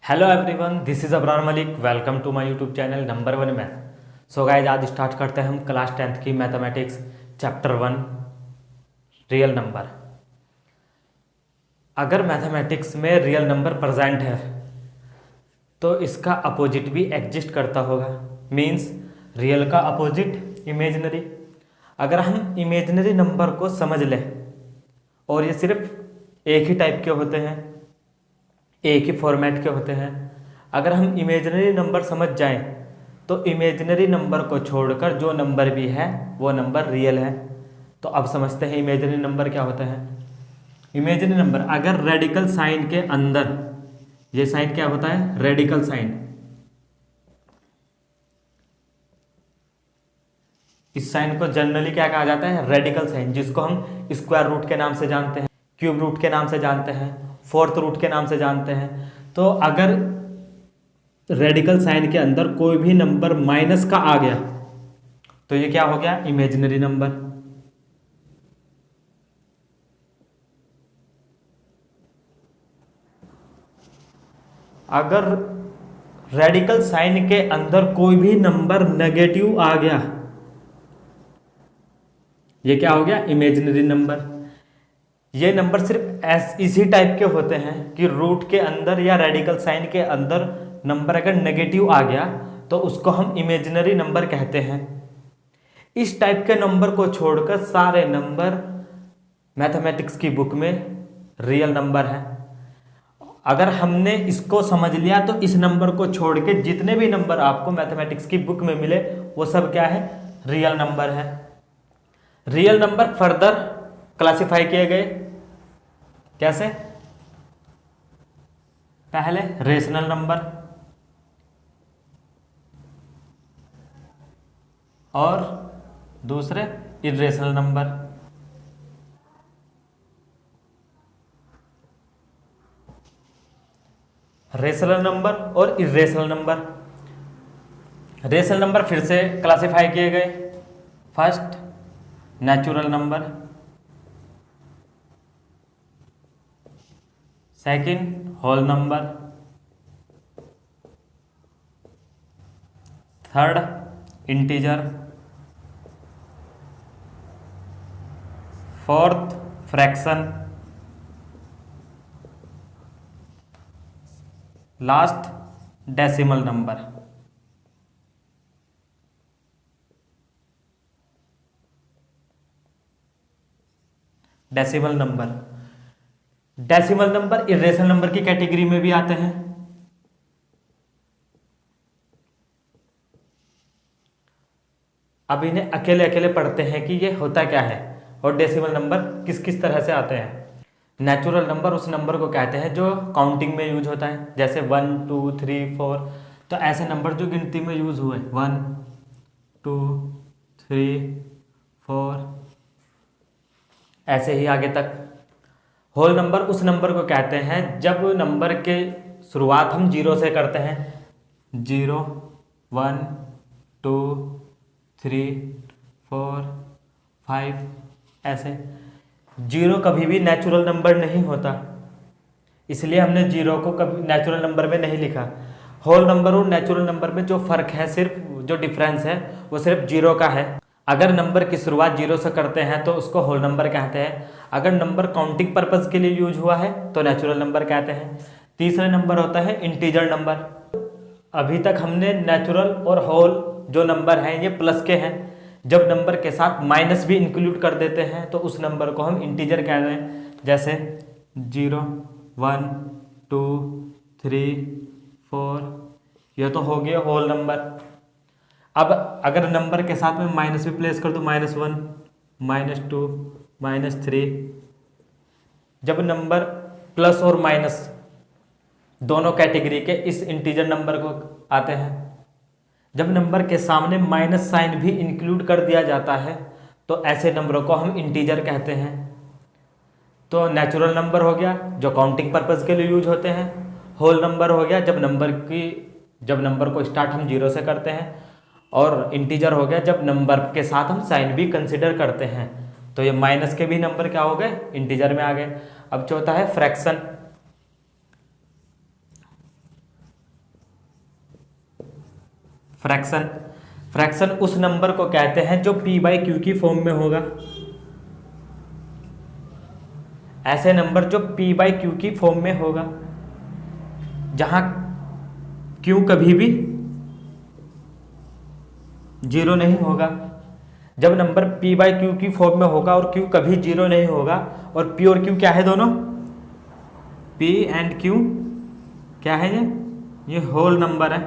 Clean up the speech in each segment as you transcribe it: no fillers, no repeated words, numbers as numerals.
Hello everyone, this is Abrar Malik. Welcome to my YouTube channel number one math. So guys, आज start करते हैं हम class 10th की mathematics chapter 1 real number. अगर mathematics में real number present है तो इसका अपोजिट भी एग्जिस्ट करता होगा। मीन्स रियल का अपोजिट इमेजिनरी। अगर हम इमेजिनरी नंबर को समझ लें, और ये सिर्फ एक ही टाइप के होते हैं, एक ही फॉर्मेट के होते हैं। अगर हम इमेजिनरी नंबर समझ जाएं तो इमेजिनरी नंबर को छोड़कर जो नंबर भी है वो नंबर रियल है। तो अब समझते हैं इमेजिनरी नंबर क्या होता है। इमेजिनरी नंबर अगर रेडिकल साइन के अंदर, ये साइन क्या होता है? Radical sign. इस साइन को जनरली क्या कहा जाता है? रेडिकल साइन, जिसको हम स्क्वायर रूट के नाम से जानते हैं, क्यूब रूट के नाम से जानते हैं, फोर्थ रूट के नाम से जानते हैं। तो अगर रेडिकल साइन के अंदर कोई भी नंबर माइनस का आ गया तो ये क्या हो गया? Imaginary number. अगर रेडिकल साइन के अंदर कोई भी नंबर नेगेटिव आ गया, ये क्या हो गया? Imaginary number. ये नंबर सिर्फ इसी टाइप के होते हैं कि रूट के अंदर या रेडिकल साइन के अंदर नंबर अगर नेगेटिव आ गया तो उसको हम इमेजिनरी नंबर कहते हैं। इस टाइप के नंबर को छोड़कर सारे नंबर मैथमेटिक्स की बुक में रियल नंबर है। अगर हमने इसको समझ लिया तो इस नंबर को छोड़ के जितने भी नंबर आपको मैथमेटिक्स की बुक में मिले वो सब क्या है? रियल नंबर है। रियल नंबर फर्दर क्लासिफाई किए गए कैसे? पहले रेशनल नंबर और दूसरे इर्रेशनल नंबर। रेशनल नंबर और इर्रेशनल नंबर। रेशनल नंबर फिर से क्लासिफाई किए गए। First natural number, second whole number, third integer, fourth fraction, last decimal number. Decimal number, decimal number irrational number की कैटेगरी में भी आते हैं। अब इन्हें अकेले अकेले पढ़ते हैं कि ये होता क्या है और डेसिमल नंबर किस किस तरह से आते हैं। नेचुरल नंबर उस नंबर को कहते हैं जो काउंटिंग में यूज होता है, जैसे 1 2 3 4। तो ऐसे नंबर जो गिनती में यूज हुए 1 2 3 4, ऐसे ही आगे तक। होल नंबर उस नंबर को कहते हैं जब नंबर के शुरुआत हम जीरो से करते हैं। 0 1 2 3 4 5, ऐसे। जीरो कभी भी नेचुरल नंबर नहीं होता, इसलिए हमने जीरो को कभी नेचुरल नंबर में नहीं लिखा। होल नंबर और नेचुरल नंबर में जो फर्क है, सिर्फ जो डिफरेंस है वो सिर्फ जीरो का है। अगर नंबर की शुरुआत जीरो से करते हैं तो उसको होल नंबर कहते हैं। अगर नंबर काउंटिंग पर्पस के लिए यूज हुआ है तो नेचुरल नंबर कहते हैं। तीसरा नंबर होता है इंटीजर नंबर। अभी तक हमने नेचुरल और होल जो नंबर हैं ये प्लस के हैं। जब नंबर के साथ माइनस भी इंक्लूड कर देते हैं तो उस नंबर को हम इंटीजर कहते हैं, जैसे 0 1 2 3 4। यह तो हो गया होल नंबर। अब अगर नंबर के साथ में माइनस भी प्लेस कर दो, -1 -2 -3। जब नंबर प्लस और माइनस दोनों कैटेगरी के इस इंटीजर नंबर को आते हैं। जब नंबर के सामने माइनस साइन भी इंक्लूड कर दिया जाता है तो ऐसे नंबरों को हम इंटीजर कहते हैं। तो नेचुरल नंबर हो गया जो काउंटिंग पर्पस के लिए यूज होते हैं। होल नंबर हो गया जब नंबर को स्टार्ट हम जीरो से करते हैं। और इंटीजर हो गया जब नंबर के साथ हम साइन भी कंसिडर करते हैं। तो ये माइनस के भी नंबर क्या हो गए? इंटीजर में आ गए। अब चौथा है फ्रैक्शन। फ्रैक्शन, फ्रैक्शन उस नंबर को कहते हैं जो p बाई क्यू की फॉर्म में होगा। ऐसे नंबर जो p बाई क्यू की फॉर्म में होगा, जहां q कभी भी जीरो नहीं होगा। जब नंबर p बाई क्यू की फॉर्म में होगा और q कभी जीरो नहीं होगा, और p और q क्या है दोनों, p एंड q क्या है, ये होल नंबर है।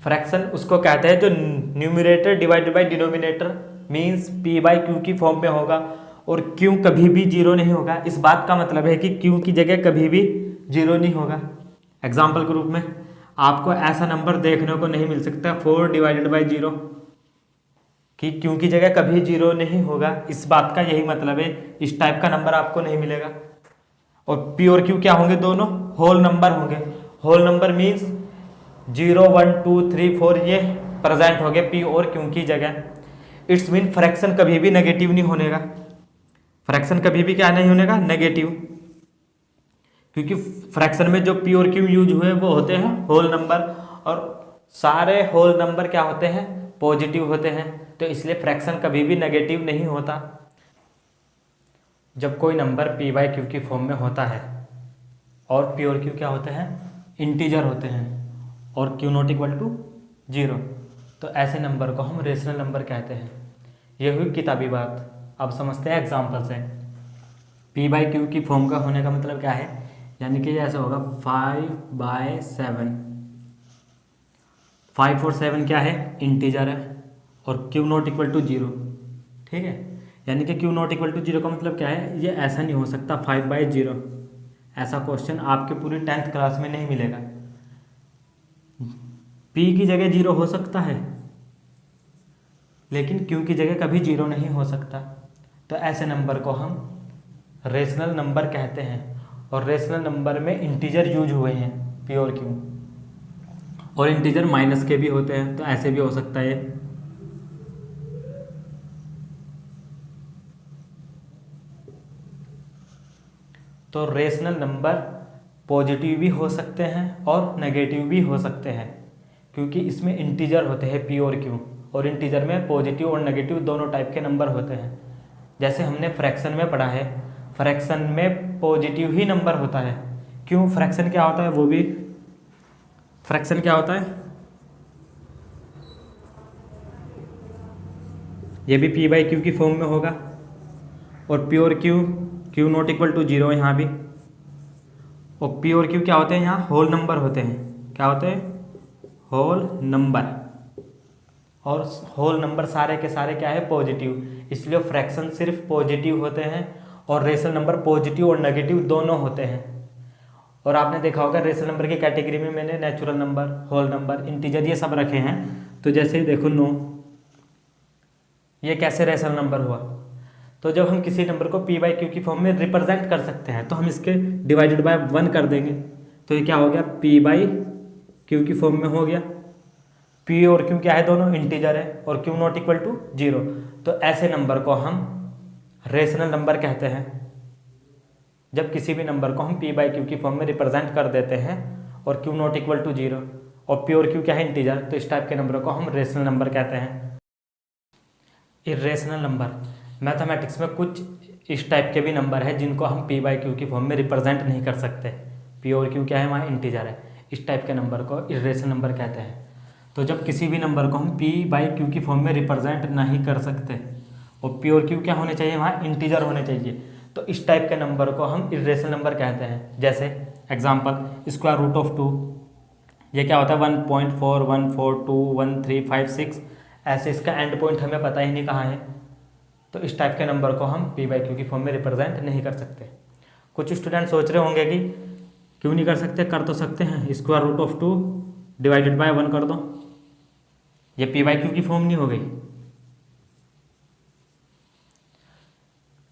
फ्रैक्शन उसको कहते हैं जो numerator divided by denominator means p by q की फॉर्म में होगा और q कभी भी जीरो नहीं होगा। इस बात का मतलब है कि q की जगह कभी भी जीरो नहीं होगा। एग्जाम्पल के रूप में आपको ऐसा नंबर देखने को नहीं मिल सकता 4 डिवाइडेड बाई 0, कि q की जगह कभी जीरो नहीं होगा। इस बात का यही मतलब है, इस टाइप का नंबर आपको नहीं मिलेगा। और p और q क्या होंगे, दोनों होल नंबर होंगे। होल नंबर मीन्स 0 1 2 3 4 ये प्रेजेंट हो गए p और q की जगह। इट्स मीन फ्रैक्शन कभी भी नेगेटिव नहीं होने का। फ्रैक्शन कभी भी क्या नहीं होने का, नेगेटिव, क्योंकि फ्रैक्शन में जो p और q यूज हुए वो होते हैं होल नंबर, और सारे होल नंबर क्या होते हैं, पॉजिटिव होते हैं। तो इसलिए फ्रैक्शन कभी भी नेगेटिव नहीं होता। जब कोई नंबर p बाई क्यू की फॉर्म में होता है और p और q क्या होते हैं, इंटीजर होते हैं, और q नॉट इक्वल टू 0, तो ऐसे नंबर को हम रेशनल नंबर कहते हैं। ये हुई किताबी बात। अब समझते हैं एग्जाम्पल से। p बाई क्यू की फॉर्म का होने का मतलब क्या है, यानी कि ऐसा होगा 5 बाय 7। 5 और 7 क्या है, इंटीजर है, और q नॉट इक्वल टू 0। ठीक है, यानी कि q नॉट इक्वल टू 0 का मतलब क्या है, ये ऐसा नहीं हो सकता 5 बाई 0। ऐसा क्वेश्चन आपके पूरी 10th क्लास में नहीं मिलेगा। p की जगह 0 हो सकता है, लेकिन q की जगह कभी 0 नहीं हो सकता। तो ऐसे नंबर को हम रेशनल नंबर कहते हैं, और रेशनल नंबर में इंटीजर यूज हुए हैं p और q, और इंटीजर माइनस के भी होते हैं, तो ऐसे भी हो सकता है। तो रेशनल नंबर पॉजिटिव भी हो सकते हैं और नेगेटिव भी हो सकते हैं, क्योंकि इसमें इंटीजर होते हैं p और q, और इंटीजर में पॉजिटिव और नेगेटिव दोनों टाइप के नंबर होते हैं। जैसे हमने फ्रैक्शन में पढ़ा है, फ्रैक्शन में पॉजिटिव ही नंबर होता है। क्यों, फ्रैक्शन क्या होता है, वो भी फ्रैक्शन क्या होता है, ये भी p बाई क्यू की फॉर्म में होगा, और p और q नॉट इक्वल टू 0 यहाँ भी। और p और q क्या होते हैं, यहाँ होल नंबर होते हैं। क्या होते हैं, होल नंबर, और होल नंबर सारे के सारे क्या है, पॉजिटिव। इसलिए फ्रैक्शन सिर्फ पॉजिटिव होते हैं, और रेशनल नंबर पॉजिटिव और नेगेटिव दोनों होते हैं। और आपने देखा होगा रेशनल नंबर की कैटेगरी में मैंने natural number, whole number, integer ये सब रखे हैं। तो जैसे देखो 9, ये कैसे रेशनल नंबर हुआ, तो जब हम किसी नंबर को p बाई क्यू की फॉर्म में रिप्रेजेंट कर सकते हैं, तो हम इसके डिवाइडेड बाय 1 कर देंगे। तो ये क्या हो गया, p बाई क्यू की फॉर्म में हो गया। p और q क्या है, दोनों इंटीजर है, और q नॉट इक्वल टू 0। तो ऐसे नंबर को हम रेशनल नंबर कहते हैं, जब किसी भी नंबर को हम p बाई क्यू की फॉर्म में रिप्रेजेंट कर देते हैं, और q नॉट इक्वल टू 0, और p और q क्या है, इंटीजर। तो इस टाइप के नंबर को हम रेशनल नंबर कहते हैं। इर्रेशनल नंबर, मैथमेटिक्स में कुछ इस टाइप के भी नंबर है जिनको हम p बाई क्यू की फॉर्म में रिप्रेजेंट नहीं कर सकते। p और q क्या है, वहाँ इंटीजर है। इस टाइप के नंबर को इर्रेशनल नंबर कहते हैं। तो जब किसी भी नंबर को हम p बाई क्यू की फॉर्म में रिप्रेजेंट नहीं कर सकते, और p और q क्या होने चाहिए, वहाँ इंटीजर होने चाहिए, तो इस टाइप के नंबर को हम इर्रेशनल नंबर कहते हैं। जैसे एग्जांपल स्क्वायर रूट ऑफ 2, ये क्या होता है 1.4 142 1356, ऐसे इसका एंड पॉइंट हमें पता ही नहीं कहाँ है। तो इस टाइप के नंबर को हम p बाई क्यू की फॉर्म में रिप्रेजेंट नहीं कर सकते। कुछ स्टूडेंट सोच रहे होंगे कि क्यों नहीं कर सकते, कर तो सकते हैं। Square root of 2 divided by 1 कर दो, ये p बाई क्यू की फॉर्म नहीं हो गई,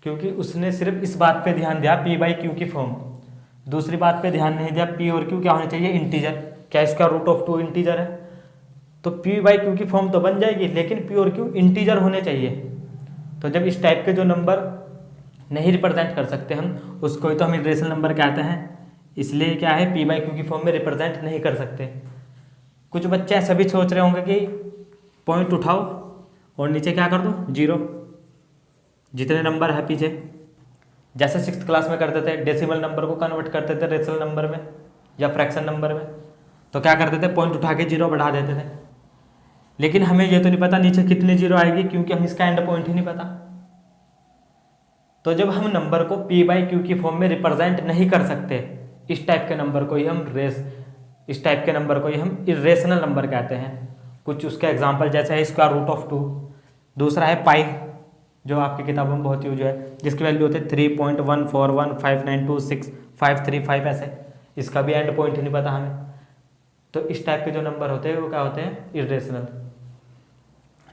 क्योंकि उसने सिर्फ इस बात पे ध्यान दिया p बाई क्यू की फॉर्म, दूसरी बात पे ध्यान नहीं दिया p और q क्या होने चाहिए, इंटीजर। क्या स्क्वायर रूट ऑफ 2 इंटीजर है, तो p बाई क्यू की फॉर्म तो बन जाएगी, लेकिन p और q इंटीजर होने चाहिए। तो जब इस टाइप के जो नंबर नहीं रिप्रेजेंट कर सकते हम, उसको ही तो हम इर्रेशनल नंबर कहते हैं। इसलिए क्या है, पी बाई क्यू की फॉर्म में रिप्रेजेंट नहीं कर सकते। कुछ बच्चे ऐसा भी सोच रहे होंगे कि पॉइंट उठाओ और नीचे क्या कर दो, 0, जितने नंबर है पीछे, जैसे 6th क्लास में करते थे, डेसिमल नंबर को कन्वर्ट करते थे रेशनल नंबर में या फ्रैक्शन नंबर में, तो क्या करते थे, पॉइंट उठा के 0 बढ़ा देते थे। लेकिन हमें ये तो नहीं पता नीचे कितने 0 आएगी, क्योंकि हम इसका एंड पॉइंट ही नहीं पता। तो जब हम नंबर को पी बाई क्यू की फॉर्म में रिप्रेजेंट नहीं कर सकते, इस टाइप के नंबर को ही हम इरेशनल नंबर कहते हैं। कुछ उसके एग्जांपल जैसे है स्क्वायर रूट ऑफ 2, दूसरा है पाई, जो आपकी किताबों में बहुत यूज है, जिसकी वैल्यू होती है 3.141592653 ऐसे, इसका भी एंड पॉइंट नहीं पता हमें। तो इस टाइप के जो नंबर होते हैं वो क्या होते हैं, इरेशनल।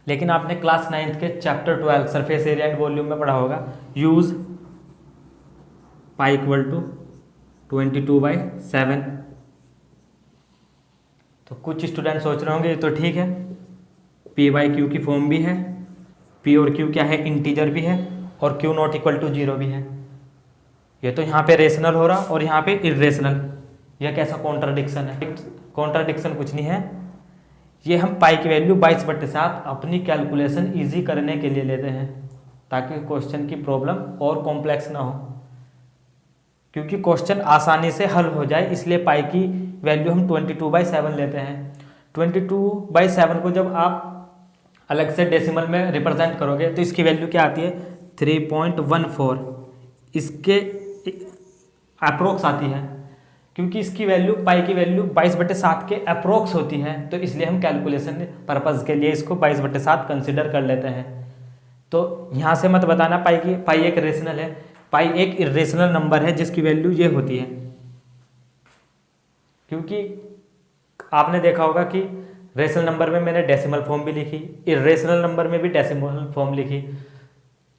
लेकिन आपने क्लास 9th के chapter 12 surface area and volume में पढ़ा होगा, यूज पाई इक्वल टू 22/7। तो कुछ स्टूडेंट सोच रहे होंगे ये तो ठीक है, पी बाई क्यू की फॉर्म भी है, पी और क्यू क्या है, इंटीजर भी है, और क्यू नॉट इक्वल टू 0 भी है। ये तो यहाँ पे रेशनल हो रहा और यहाँ पे इरेशनल, यह कैसा कॉन्ट्राडिक्शन है? कॉन्ट्राडिक्शन कुछ नहीं है, ये हम पाई की वैल्यू 22/7 अपनी कैलकुलेशन ईजी करने के लिए लेते हैं, ताकि क्वेश्चन की प्रॉब्लम और कॉम्प्लेक्स ना हो, क्योंकि क्वेश्चन आसानी से हल हो जाए, इसलिए पाई की वैल्यू हम 22/7 लेते हैं। 22/7 को जब आप अलग से डेसिमल में रिप्रेजेंट करोगे तो इसकी वैल्यू क्या आती है, 3.14, इसके अप्रोक्स आती है, क्योंकि इसकी वैल्यू पाई की वैल्यू 22/7 के अप्रोक्स होती है, तो इसलिए हम कैलकुलेशन पर्पज़ के लिए इसको 22/7 कंसिडर कर लेते हैं। तो यहाँ से मत बताना पाई एक रेशनल है, पाई एक इरेशनल नंबर है जिसकी वैल्यू ये होती है। क्योंकि आपने देखा होगा कि रेशनल नंबर में मैंने डेसिमल फॉर्म भी लिखी, इरेशनल नंबर में भी डेसिमल फॉर्म लिखी,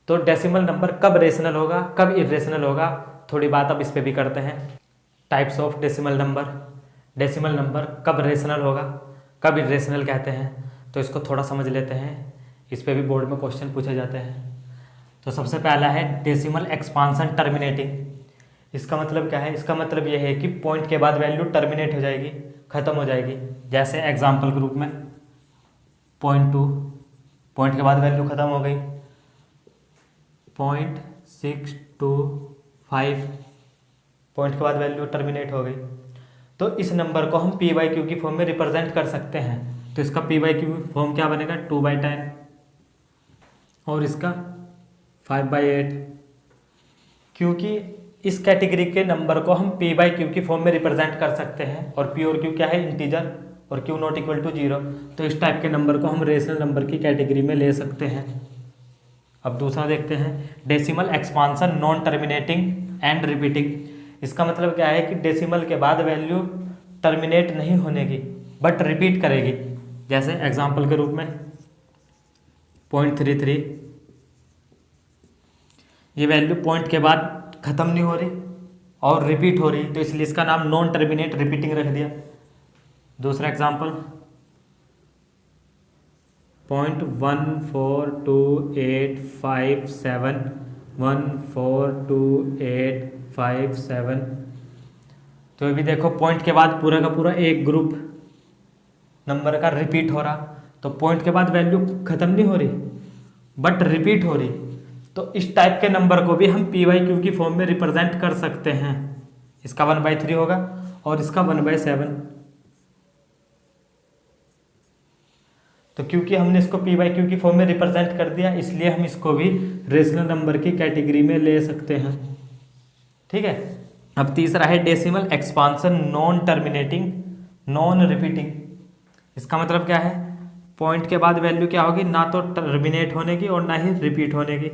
तो डेसिमल नंबर कब रेशनल होगा कब इरेशनल होगा, थोड़ी बात अब इस पे भी करते हैं। टाइप्स ऑफ डेसिमल नंबर कब रेशनल होगा कब इरेशनल कहते हैं, तो इसको थोड़ा समझ लेते हैं, इस पे भी बोर्ड में क्वेश्चन पूछे जाते हैं। तो सबसे पहला है डेसिमल एक्सपांसन टर्मिनेटिंग। इसका मतलब क्या है, इसका मतलब यह है कि पॉइंट के बाद वैल्यू टर्मिनेट हो जाएगी, खत्म हो जाएगी। जैसे एग्जाम्पल के रूप में 0.2, पॉइंट के बाद वैल्यू खत्म हो गई, 0.625, पॉइंट के बाद वैल्यू टर्मिनेट हो गई। तो इस नंबर को हम पी बाई क्यू की फॉर्म में रिप्रेजेंट कर सकते हैं। तो इसका पी बाई क्यू फॉर्म क्या बनेगा, 2/10, और इसका 5/8, क्योंकि इस कैटेगरी के नंबर को हम पी बाई क्यू की फॉर्म में रिप्रेजेंट कर सकते हैं, और पी और क्यू क्या है, इंटीजर, और क्यू नॉट इक्वल टू 0, तो इस टाइप के नंबर को हम रेशनल नंबर की कैटेगरी में ले सकते हैं। अब दूसरा देखते हैं, decimal expansion non terminating and repeating. इसका मतलब क्या है कि डेसिमल के बाद वैल्यू टर्मिनेट नहीं होने की बट रिपीट करेगी। जैसे एग्जाम्पल के रूप में 0.33, ये वैल्यू पॉइंट के बाद ख़त्म नहीं हो रही और रिपीट हो रही, तो इसलिए इसका नाम नॉन टर्मिनेट रिपीटिंग रख दिया। दूसरा एग्जाम्पल 0.142857, तो ये भी देखो पॉइंट के बाद पूरा का पूरा एक ग्रुप नंबर का रिपीट हो रहा, तो पॉइंट के बाद वैल्यू ख़त्म नहीं हो रही बट रिपीट हो रही, तो इस टाइप के नंबर को भी हम पी बाई क्यू की फॉर्म में रिप्रेजेंट कर सकते हैं। इसका 1/3 होगा और इसका 1/7। तो क्योंकि हमने इसको पी बाई क्यू की फॉर्म में रिप्रेजेंट कर दिया, इसलिए हम इसको भी रेशनल नंबर की कैटेगरी में ले सकते हैं। ठीक है। अब तीसरा है decimal expansion non terminating non repeating. इसका मतलब क्या है, पॉइंट के बाद वैल्यू क्या होगी, ना तो टर्मिनेट होने की और ना ही रिपीट होने की।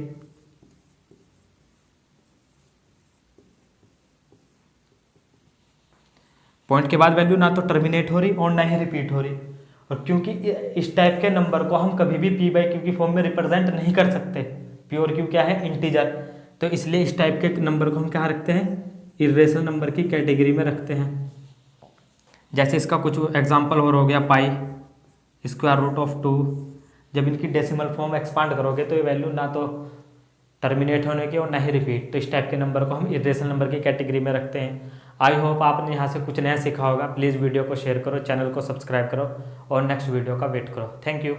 पॉइंट के बाद वैल्यू ना तो टर्मिनेट हो रही और ना ही रिपीट हो रही, और क्योंकि इस टाइप के नंबर को हम कभी भी पी बाई क्यू की फॉर्म में रिप्रेजेंट नहीं कर सकते, पी और क्यू क्या है, इंटीजर, तो इसलिए इस टाइप के नंबर को हम कहाँ रखते हैं, इरेशनल नंबर की कैटेगरी में रखते हैं। जैसे इसका कुछ एग्जाम्पल और हो गया पाई स्क्वायर रूट ऑफ 2, जब इनकी डेसिमल फॉर्म एक्सपांड करोगे तो ये वैल्यू ना तो टर्मिनेट होने की और ना ही रिपीट, तो इस टाइप के नंबर को हम इरेशनल नंबर की कैटेगरी में रखते हैं। आई होप आपने यहाँ से कुछ नया सीखा होगा। प्लीज़ वीडियो को शेयर करो, चैनल को सब्सक्राइब करो और नेक्स्ट वीडियो का वेट करो। Thank you.